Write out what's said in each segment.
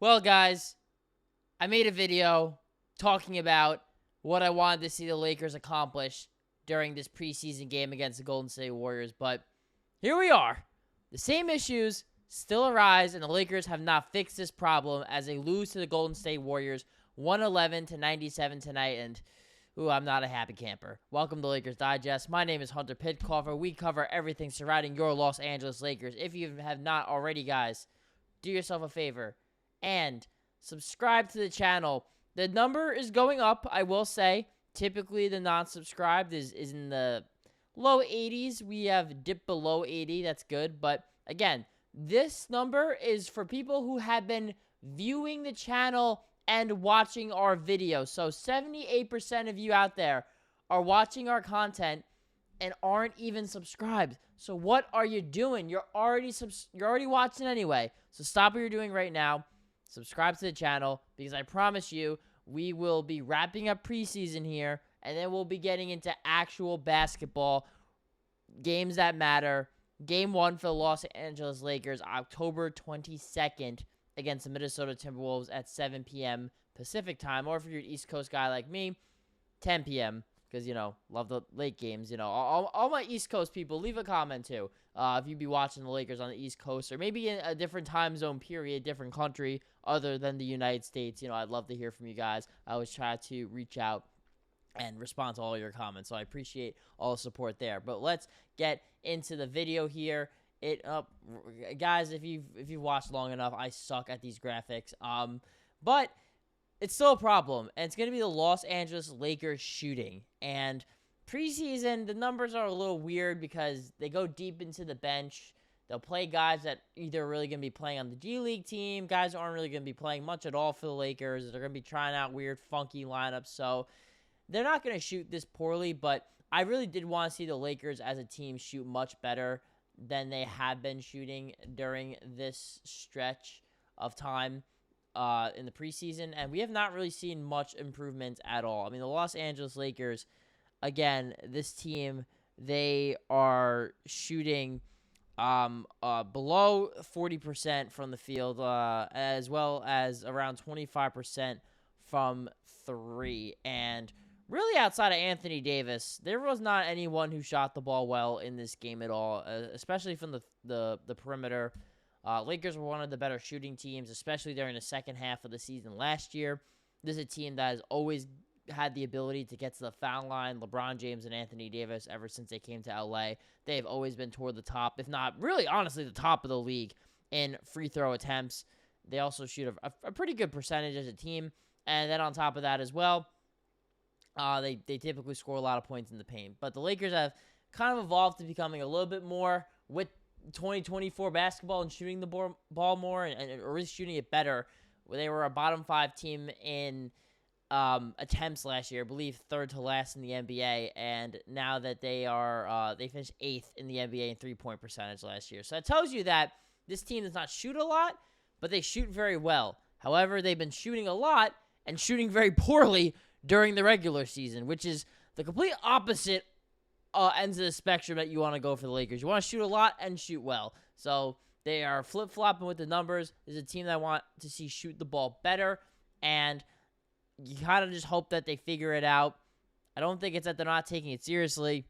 Well, guys, I made a video talking about what I wanted to see the Lakers accomplish during this preseason game against the Golden State Warriors, but here we are. The same issues still arise, and the Lakers have not fixed this problem as they lose to the Golden State Warriors 111-97 tonight, and I'm not a happy camper. Welcome to Lakers Digest. My name is Hunter Pitcoff. We cover everything surrounding your Los Angeles Lakers. If you have not already, guys, do yourself a favor and subscribe to the channel. The number is going up, I will say. Typically, the non-subscribed is in the low 80s. We have dipped below 80. That's good. But, again, this number is for people who have been viewing the channel and watching our videos. So, 78% of you out there are watching our content and aren't even subscribed. So, what are you doing? You're already watching anyway. So, stop what you're doing right now. Subscribe to the channel, because I promise you, we will be wrapping up preseason here, and then we'll be getting into actual basketball, games that matter. Game 1 for the Los Angeles Lakers, October 22nd, against the Minnesota Timberwolves at 7 p.m. Pacific time, or if you're an East Coast guy like me, 10 p.m., because, love the late games. All my East Coast people, leave a comment, too. If you'd be watching the Lakers on the East Coast, or maybe in a different time zone period, different country other than the United States, I'd love to hear from you guys. I always try to reach out and respond to all your comments, so I appreciate all the support there. But let's get into the video here. Guys, if you've watched long enough, I suck at these graphics. But it's still a problem, and it's going to be the Los Angeles Lakers shooting. And preseason, the numbers are a little weird because they go deep into the bench. They'll play guys that either are really going to be playing on the G League team, guys who aren't really going to be playing much at all for the Lakers. They're going to be trying out weird, funky lineups. So they're not going to shoot this poorly, but I really did want to see the Lakers as a team shoot much better than they have been shooting during this stretch of time in the preseason, and we have not really seen much improvement at all. I mean, the Los Angeles Lakers, again, this team, they are shooting below 40% from the field, as well as around 25% from three. And really, outside of Anthony Davis, there was not anyone who shot the ball well in this game at all, especially from the perimeter. Lakers were one of the better shooting teams, especially during the second half of the season last year. This is a team that has always had the ability to get to the foul line. LeBron James and Anthony Davis, ever since they came to LA, they've always been toward the top, if not really, honestly, the top of the league in free throw attempts. They also shoot a pretty good percentage as a team. And then on top of that as well, they typically score a lot of points in the paint. But the Lakers have kind of evolved to becoming a little bit more with 2024 basketball and shooting the ball more, or really shooting it better. They were a bottom 5 team in attempts last year, I believe third to last in the NBA, and now that they finished 8th in the NBA in three-point percentage last year. So that tells you that this team does not shoot a lot, but they shoot very well. However, they've been shooting a lot and shooting very poorly during the regular season, which is the complete opposite ends of the spectrum that you want to go for the Lakers. You want to shoot a lot and shoot well. So they are flip-flopping with the numbers. There's a team that I want to see shoot the ball better, and you kind of just hope that they figure it out. I don't think it's that they're not taking it seriously.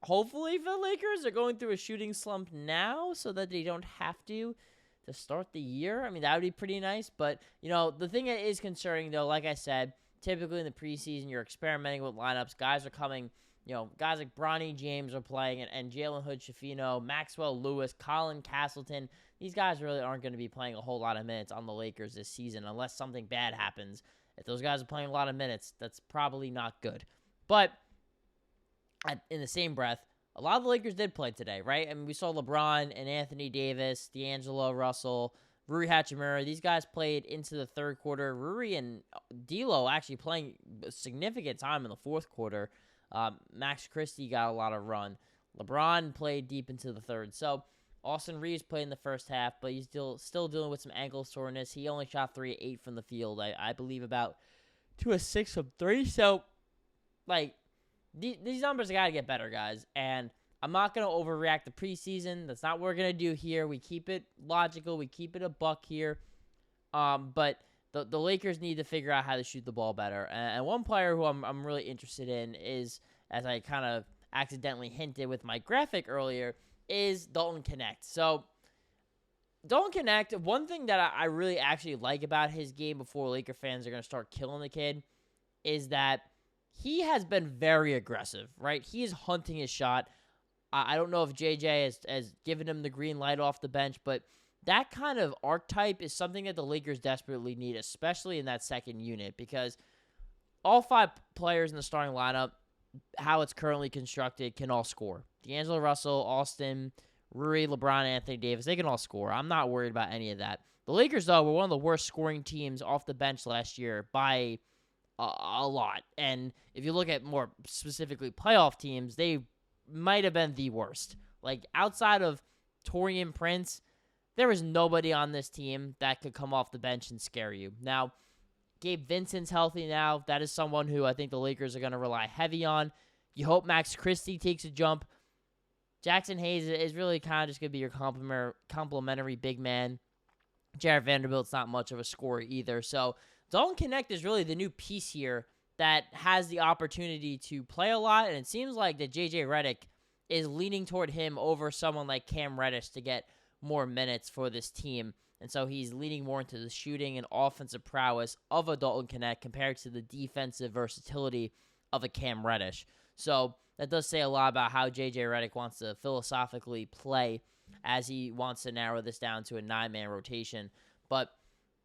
Hopefully for the Lakers, they're going through a shooting slump now so that they don't have to start the year. I mean, that would be pretty nice. But, the thing that is concerning, though, like I said, typically in the preseason, you're experimenting with lineups. Guys are coming, guys like Bronny James are playing, and Jalen Hood-Schifino, Maxwell Lewis, Colin Castleton. These guys really aren't going to be playing a whole lot of minutes on the Lakers this season unless something bad happens. If those guys are playing a lot of minutes, that's probably not good. But in the same breath, a lot of the Lakers did play today, right? I mean, we saw LeBron and Anthony Davis, D'Angelo Russell, Rui Hachimura. These guys played into the third quarter. Rui and D'Lo actually playing significant time in the fourth quarter. Max Christie got a lot of run. LeBron played deep into the third. So Austin Reaves played in the first half, but he's still dealing with some ankle soreness. He only shot 3 of 8 from the field. I believe about 2 of 6 from 3. So, these numbers got to get better, guys. And I'm not going to overreact to preseason. That's not what we're going to do here. We keep it logical. We keep it a buck here. But the Lakers need to figure out how to shoot the ball better. And one player who I'm really interested in is, as I kind of accidentally hinted with my graphic earlier, is Dalton Connect. So Dalton Connect, one thing that I really actually like about his game before Laker fans are going to start killing the kid is that he has been very aggressive, right? He is hunting his shot. I don't know if JJ has given him the green light off the bench, but that kind of archetype is something that the Lakers desperately need, especially in that second unit, because all 5 players in the starting lineup, how it's currently constructed, can all score. D'Angelo Russell, Austin, Rui, LeBron, Anthony Davis, they can all score. I'm not worried about any of that. The Lakers, though, were one of the worst scoring teams off the bench last year by a lot. And if you look at more specifically playoff teams, they might have been the worst. Like, outside of Taurean Prince, there was nobody on this team that could come off the bench and scare you. Now, Gabe Vincent's healthy now. That is someone who I think the Lakers are going to rely heavy on. You hope Max Christie takes a jump. Jackson Hayes is really kind of just going to be your complimentary big man. Jarrett Vanderbilt's not much of a scorer either. So Dalton Connect is really the new piece here that has the opportunity to play a lot. And it seems like that J.J. Redick is leaning toward him over someone like Cam Reddish to get more minutes for this team. And so he's leaning more into the shooting and offensive prowess of a Dalton Connect compared to the defensive versatility of a Cam Reddish. So that does say a lot about how J.J. Redick wants to philosophically play as he wants to narrow this down to a 9-man rotation. But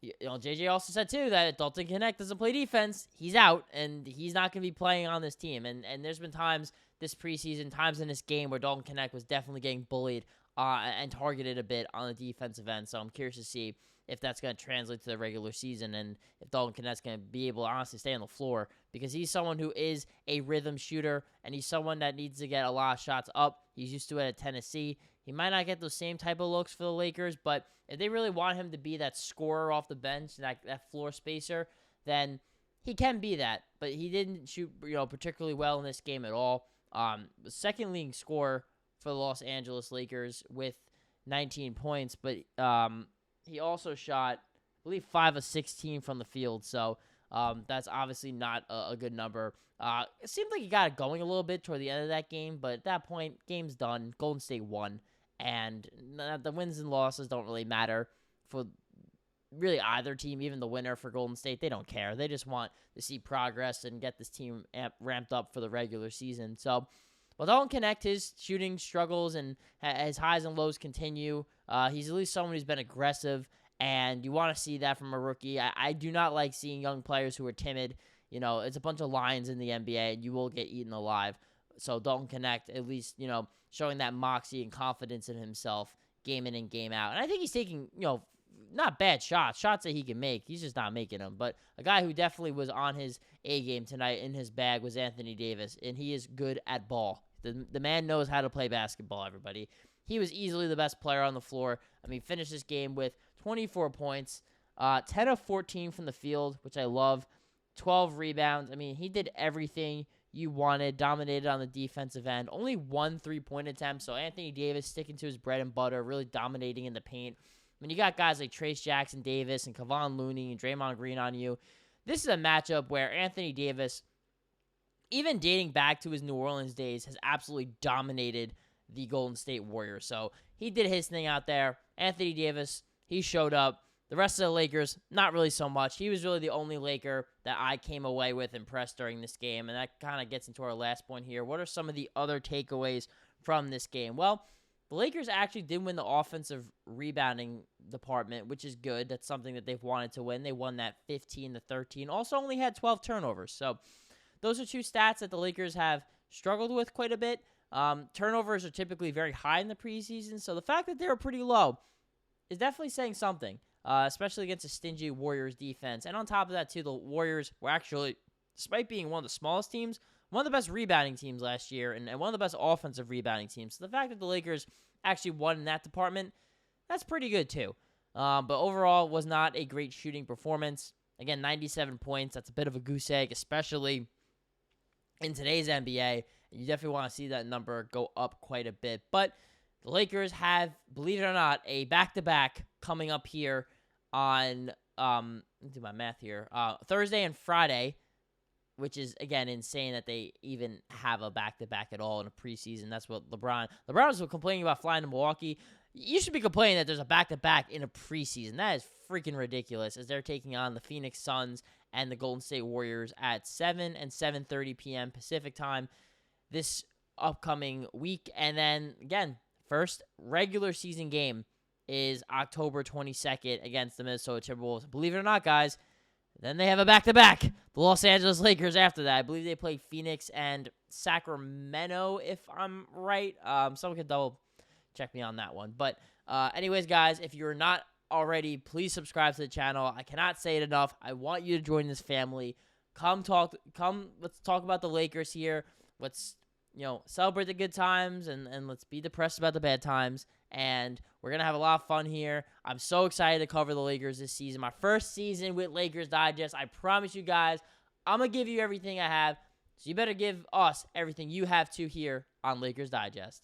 J.J. also said, too, that Dalton Connect doesn't play defense. He's out, and he's not going to be playing on this team. And there's been times this preseason, times in this game where Dalton Connect was definitely getting bullied and targeted a bit on the defensive end. So I'm curious to see if that's going to translate to the regular season and if Dalton Connect's going to be able to honestly stay on the floor, because he's someone who is a rhythm shooter, and he's someone that needs to get a lot of shots up. He's used to it at Tennessee. He might not get those same type of looks for the Lakers, but if they really want him to be that scorer off the bench, that floor spacer, then he can be that. But he didn't shoot particularly well in this game at all. The second leading scorer for the Los Angeles Lakers with 19 points, but he also shot, I believe, 5 of 16 from the field, so that's obviously not a good number. It seemed like he got it going a little bit toward the end of that game, but at that point, game's done. Golden State won, and the wins and losses don't really matter for really either team, even the winner for Golden State. They don't care. They just want to see progress and get this team ramped up for the regular season. So, well, Dalton Connect, his shooting struggles and his highs and lows continue. He's at least someone who's been aggressive, and you want to see that from a rookie. I do not like seeing young players who are timid. It's a bunch of lions in the NBA, and you will get eaten alive. So Dalton Connect, at least, showing that moxie and confidence in himself game in and game out. And I think he's taking, not bad shots that he can make. He's just not making them. But a guy who definitely was on his A game tonight in his bag was Anthony Davis, and he is good at ball. The man knows how to play basketball, everybody. He was easily the best player on the floor. Finished this game with 24 points, 10 of 14 from the field, which I love, 12 rebounds. He did everything you wanted, dominated on the defensive end. Only 1 3-point attempt, so Anthony Davis sticking to his bread and butter, really dominating in the paint. You got guys like Trace Jackson Davis and Kevon Looney and Draymond Green on you. This is a matchup where Anthony Davis, even dating back to his New Orleans days, has absolutely dominated the Golden State Warriors. So he did his thing out there. Anthony Davis, he showed up. The rest of the Lakers, not really so much. He was really the only Laker that I came away with impressed during this game, and that kind of gets into our last point here. What are some of the other takeaways from this game? Well, the Lakers actually did win the offensive rebounding department, which is good. That's something that they've wanted to win. They won that 15-13. Also only had 12 turnovers. So those are two stats that the Lakers have struggled with quite a bit. Turnovers are typically very high in the preseason, so the fact that they were pretty low is definitely saying something, especially against a stingy Warriors defense. And on top of that, too, the Warriors were actually, despite being one of the smallest teams, one of the best rebounding teams last year and one of the best offensive rebounding teams. So the fact that the Lakers actually won in that department, that's pretty good, too. But overall, was not a great shooting performance. Again, 97 points. That's a bit of a goose egg, especially in today's NBA. You definitely want to see that number go up quite a bit. But the Lakers have, believe it or not, a back-to-back coming up here on Let me do my math here. Thursday and Friday, which is, again, insane that they even have a back-to-back at all in a preseason. That's what LeBron was complaining about flying to Milwaukee. You should be complaining that there's a back-to-back in a preseason. That is freaking ridiculous, as they're taking on the Phoenix Suns and the Golden State Warriors at 7 and 7:30 p.m. Pacific time this upcoming week. And then, again, first regular season game is October 22nd against the Minnesota Timberwolves. Believe it or not, guys, then they have a back-to-back. The Los Angeles Lakers after that. I believe they play Phoenix and Sacramento, if I'm right. Someone can double check me on that one. But anyways, guys, if you're not already, please subscribe to the channel. I cannot say it enough. I want you to join this family. Let's talk about the Lakers here. Let's, celebrate the good times and let's be depressed about the bad times. And we're going to have a lot of fun here. I'm so excited to cover the Lakers this season. My first season with Lakers Digest. I promise you guys, I'm going to give you everything I have. So you better give us everything you have too here on Lakers Digest.